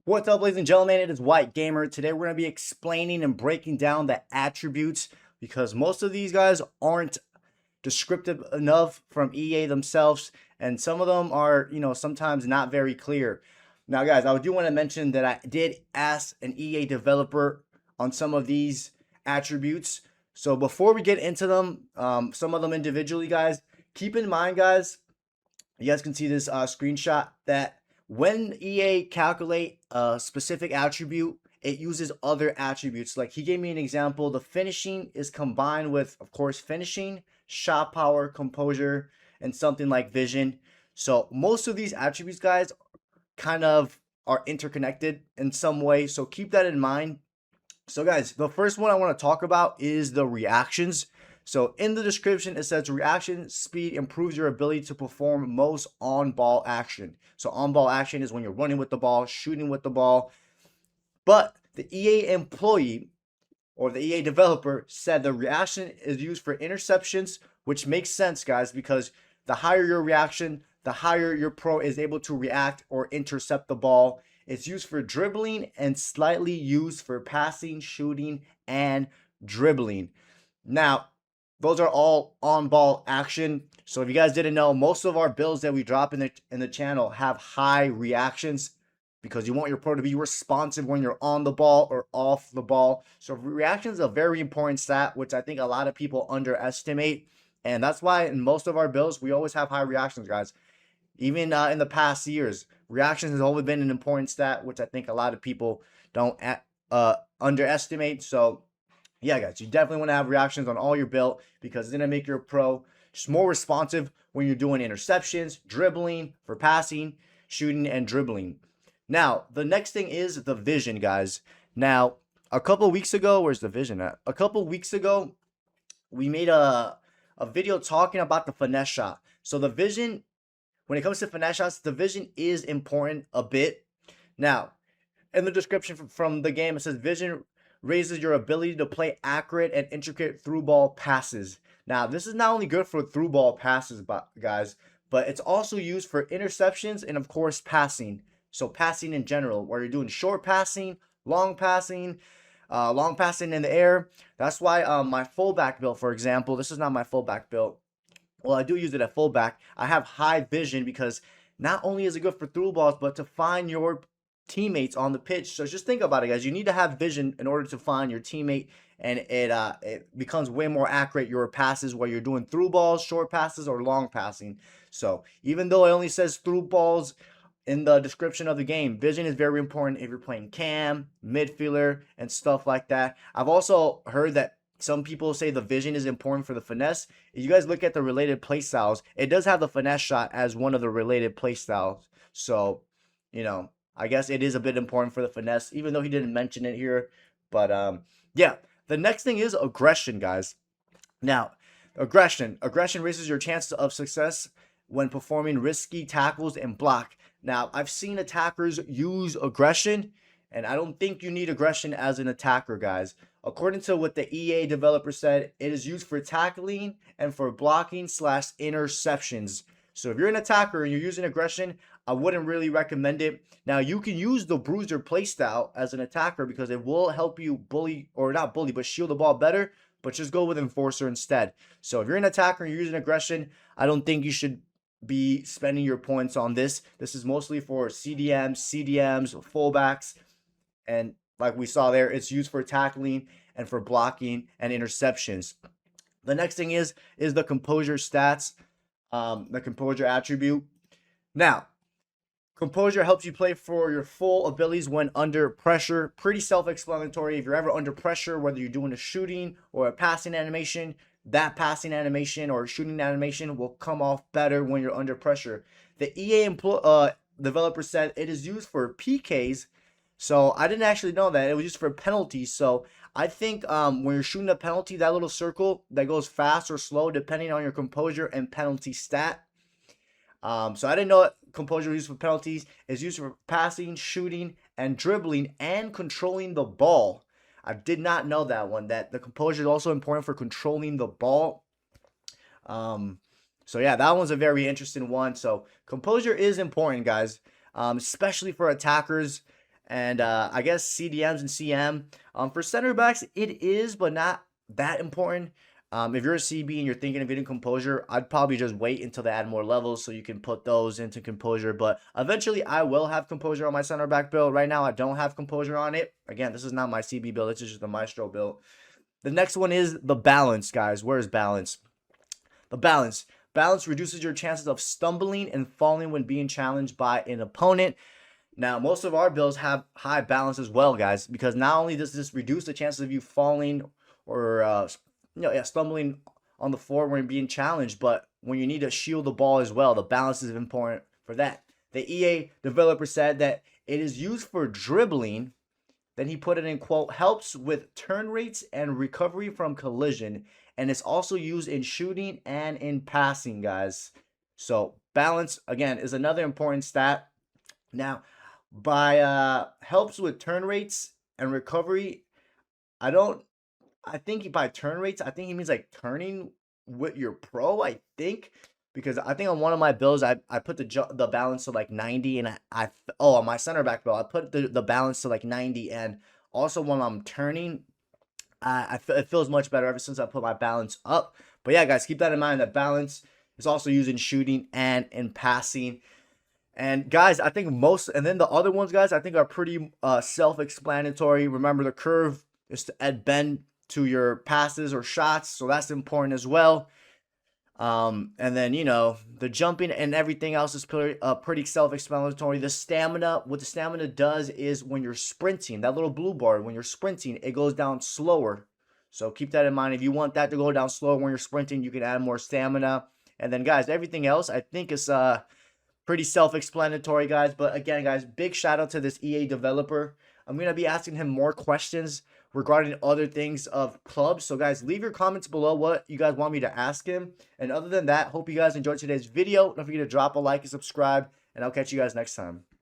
What's up, ladies and gentlemen? It is White Gamer. Today we're going to be explaining and breaking down the attributes because most of these guys aren't descriptive enough from EA themselves, and some of them are, sometimes not very clear. Now, guys, I do want to mention that I did ask an EA developer on some of these attributes. So before we get into them, some of them individually, guys, keep in mind, guys, you guys can see this screenshot that when EA calculate a specific attribute, it uses other attributes. Like he gave me an example, the finishing is combined with, of course, finishing, shot power, composure, and something like vision. So most of these attributes, guys, kind of are interconnected in some way. So keep that in mind. So guys, the first one I want to talk about is the reactions. So in the description, it says reaction speed improves your ability to perform most on-ball action. So on-ball action is when you're running with the ball, shooting with the ball. But the EA employee or the EA developer said the reaction is used for interceptions, which makes sense, guys, because the higher your reaction, the higher your pro is able to react or intercept the ball. It's used for dribbling and slightly used for passing, shooting, and dribbling. Now, those are all on-ball action. So if you guys didn't know, most of our builds that we drop in the channel have high reactions because you want your pro to be responsive when you're on the ball or off the ball. So reaction is a very important stat, which I think a lot of people underestimate. And that's why in most of our builds, we always have high reactions, guys. Even in the past years, reactions has always been an important stat, which I think a lot of people don't underestimate. So yeah, guys, you definitely want to have reactions on all your build because it's going to make your pro just more responsive when you're doing interceptions, dribbling, for passing, shooting, and dribbling. Now, the next thing is the vision, guys. Now, a couple weeks ago, where's the vision at? A couple weeks ago, we made a video talking about the finesse shot. So the vision, when it comes to finesse shots, the vision is important a bit. Now, in the description from the game, it says vision raises your ability to play accurate and intricate through ball passes. Now, this is not only good for through ball passes, guys, but it's also used for interceptions and, of course, passing. So passing in general, where you're doing short passing, long passing in the air. That's why my fullback build, for example, this is not my fullback build. Well, I do use it at fullback. I have high vision because not only is it good for through balls, but to find your teammates on the pitch. So just think about it, guys. You need to have vision in order to find your teammate, and it becomes way more accurate, your passes, where you're doing through balls, short passes, or long passing. So even though it only says through balls in the description of the game, vision is very important if you're playing cam, midfielder, and stuff like that. I've also heard that some people say the vision is important for the finesse. If you guys look at the related playstyles, it does have the finesse shot as one of the related playstyles. So, I guess it is a bit important for the finesse, even though he didn't mention it here. But yeah, the next thing is aggression, guys. Now, aggression raises your chances of success when performing risky tackles and block. Now, I've seen attackers use aggression, and I don't think you need aggression as an attacker, guys. According to what the EA developer said, it is used for tackling and for blocking / interceptions. So if you're an attacker and you're using aggression, I wouldn't really recommend it. Now, you can use the bruiser playstyle as an attacker because it will help you bully, or not bully, but shield the ball better, but just go with enforcer instead. So if you're an attacker and you're using aggression, I don't think you should be spending your points on this. This is mostly for CDMs, fullbacks, and like we saw there, it's used for tackling and for blocking and interceptions. The next thing is the composure stats, the composure attribute. Now, composure helps you play for your full abilities when under pressure. Pretty self-explanatory. If you're ever under pressure, whether you're doing a shooting or a passing animation, that passing animation or shooting animation will come off better when you're under pressure. The EA developer said it is used for PKs. So I didn't actually know that. It was used for penalties. So I think when you're shooting a penalty, that little circle that goes fast or slow depending on your composure and penalty stat. So I didn't know composure was used for penalties. It's used for passing, shooting, and dribbling and controlling the ball. I did not know that one, that the composure is also important for controlling the ball. So yeah, that one's a very interesting one. So composure is important, guys, especially for attackers. and I guess CDMs and CM. For center backs, it is, but not that important. If you're a CB and you're thinking of getting Composure, I'd probably just wait until they add more levels so you can put those into Composure. But eventually, I will have Composure on my center back build. Right now, I don't have Composure on it. Again, this is not my CB build. This is just the Maestro build. The next one is the balance, guys. Where's balance? The balance. Balance reduces your chances of stumbling and falling when being challenged by an opponent. Now, most of our builds have high balance as well, guys, because not only does this reduce the chances of you falling or stumbling on the floor when being challenged, but when you need to shield the ball as well, the balance is important for that. The EA developer said that it is used for dribbling. Then he put it in quote, helps with turn rates and recovery from collision. And it's also used in shooting and in passing, guys. So balance, again, is another important stat. Now, by helps with turn rates and recovery, I think by turn rates, I think he means like turning with your pro, I think. Because I think on one of my builds, I put the balance to like 90, and on my center back build, I put the balance to like 90, and also when I'm turning, it feels much better ever since I put my balance up. But yeah, guys, keep that in mind. That balance is also used in shooting and in passing. And guys, I think and then the other ones, guys, I think are pretty self-explanatory. Remember, the curve is to add bend to your passes or shots, so that's important as well. And then, the jumping and everything else is pretty self-explanatory. The stamina, what the stamina does is when you're sprinting, that little blue bar, when you're sprinting, it goes down slower. So keep that in mind. If you want that to go down slower when you're sprinting, you can add more stamina. And then, guys, everything else, I think is pretty self-explanatory, guys. But again, guys, big shout out to this EA developer. I'm going to be asking him more questions regarding other things of clubs. So guys, leave your comments below what you guys want me to ask him. And other than that, hope you guys enjoyed today's video. Don't forget to drop a like and subscribe, and I'll catch you guys next time.